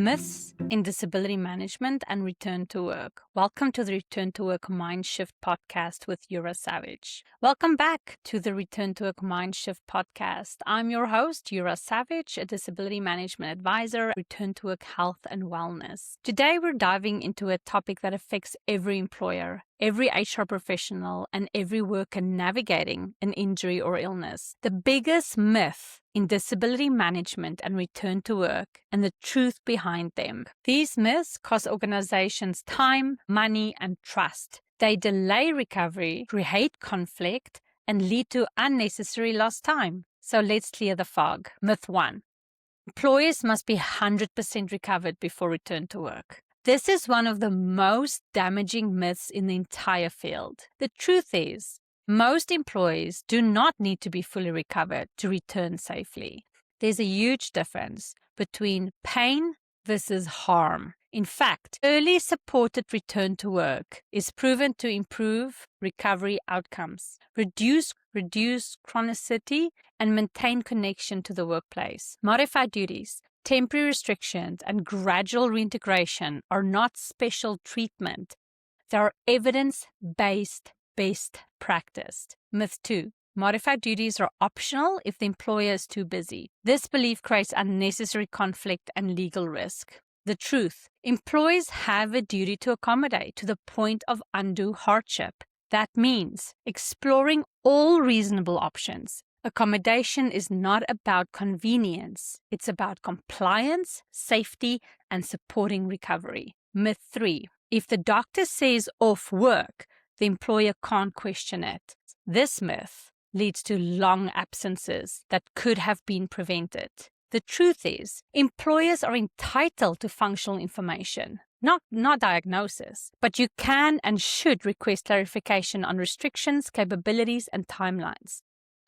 Myths in Disability Management and Return to Work. Welcome to the Return to Work Mindshift Podcast with Yura Savage. Welcome back to the Return to Work Mindshift Podcast. I'm your host, Yura Savage, a disability management advisor, Return to Work Health and Wellness. Today, we're diving into a topic that affects every employer, every HR professional, and every worker navigating an injury or illness. The biggest myth in disability management and return to work, and the truth behind them. These myths cost organizations time, money, and trust. They delay recovery, create conflict, and lead to unnecessary lost time. So let's clear the fog. Myth 1. Employees must be 100% recovered before return to work. This is one of the most damaging myths in the entire field. The truth is, most employees do not need to be fully recovered to return safely. There's a huge difference between pain versus harm. In fact, early supported return to work is proven to improve recovery outcomes, reduce chronicity, and maintain connection to the workplace. Modified duties, temporary restrictions, and gradual reintegration are not special treatment. They are evidence-based best practice. Myth 2. Modified duties are optional if the employer is too busy. This belief creates unnecessary conflict and legal risk. The truth. Employees have a duty to accommodate to the point of undue hardship. That means exploring all reasonable options. Accommodation is not about convenience. It's about compliance, safety, and supporting recovery. Myth 3. If the doctor says off work, the employer can't question it. This myth leads to long absences that could have been prevented. The truth is, employers are entitled to functional information, not diagnosis, but you can and should request clarification on restrictions, capabilities, and timelines.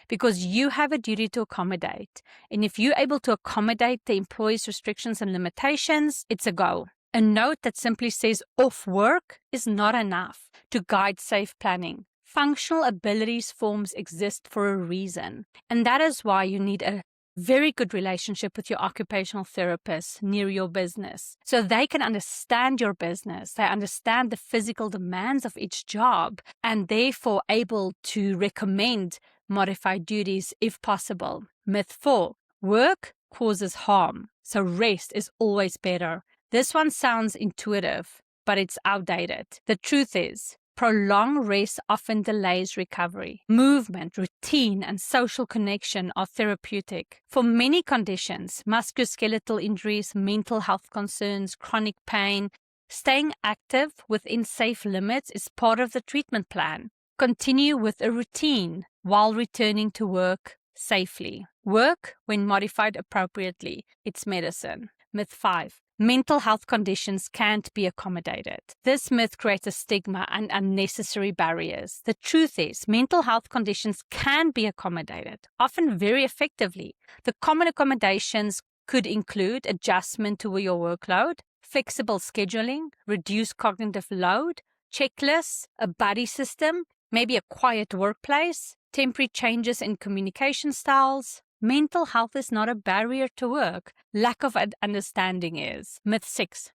Because you have a duty to accommodate. And if you're able to accommodate the employee's restrictions and limitations, it's a go. A note that simply says off work is not enough to guide safe planning. Functional abilities forms exist for a reason. And that is why you need a very good relationship with your occupational therapist near your business. So they can understand your business. They understand the physical demands of each job and therefore able to recommend modified duties if possible. Myth 4. Work causes harm, so rest is always better. This one sounds intuitive, but it's outdated. The truth is, prolonged rest often delays recovery. Movement, routine, and social connection are therapeutic. For many conditions, musculoskeletal injuries, mental health concerns, chronic pain, staying active within safe limits is part of the treatment plan. Continue with a routine while returning to work safely. Work when modified appropriately. It's medicine. Myth 5. Mental health conditions can't be accommodated. This myth creates a stigma and unnecessary barriers. The truth is, mental health conditions can be accommodated, often very effectively. The common accommodations could include adjustment to your workload, flexible scheduling, reduced cognitive load, checklists, a buddy system, maybe a quiet workplace, temporary changes in communication styles. Mental health is not a barrier to work. Lack of understanding is. Myth 6.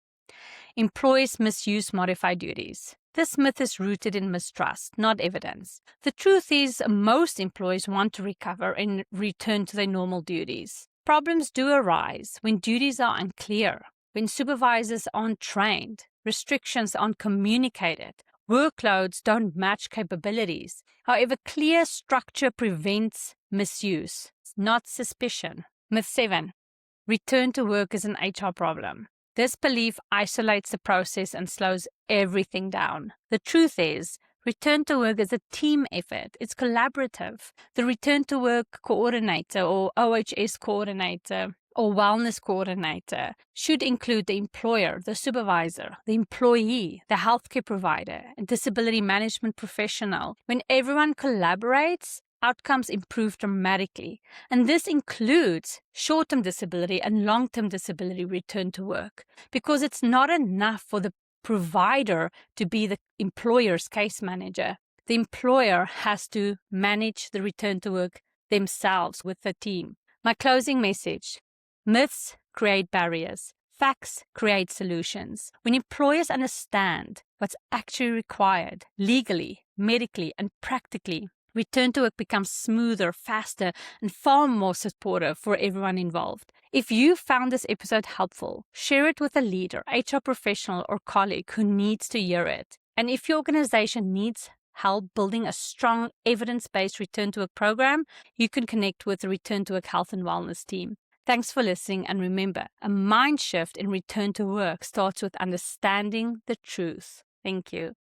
Employees misuse modified duties. This myth is rooted in mistrust, not evidence. The truth is, most employees want to recover and return to their normal duties. Problems do arise when duties are unclear, when supervisors aren't trained, restrictions aren't communicated, workloads don't match capabilities. However, clear structure prevents misuse, not suspicion. Myth 7. Return to work is an HR problem. This belief isolates the process and slows everything down. The truth is, return to work is a team effort. It's collaborative. The return to work coordinator or OHS coordinator or wellness coordinator should include the employer, the supervisor, the employee, the healthcare provider, and disability management professional. When everyone collaborates, outcomes improve dramatically. And this includes short-term disability and long-term disability return to work, because it's not enough for the provider to be the employer's case manager. The employer has to manage the return to work themselves with the team. My closing message: myths create barriers. Facts create solutions. When employers understand what's actually required legally, medically, and practically, return to work becomes smoother, faster, and far more supportive for everyone involved. If you found this episode helpful, share it with a leader, HR professional, or colleague who needs to hear it. And if your organization needs help building a strong, evidence-based return to work program, you can connect with the Return to Work Health and Wellness team. Thanks for listening, and remember, a mind shift in return to work starts with understanding the truth. Thank you.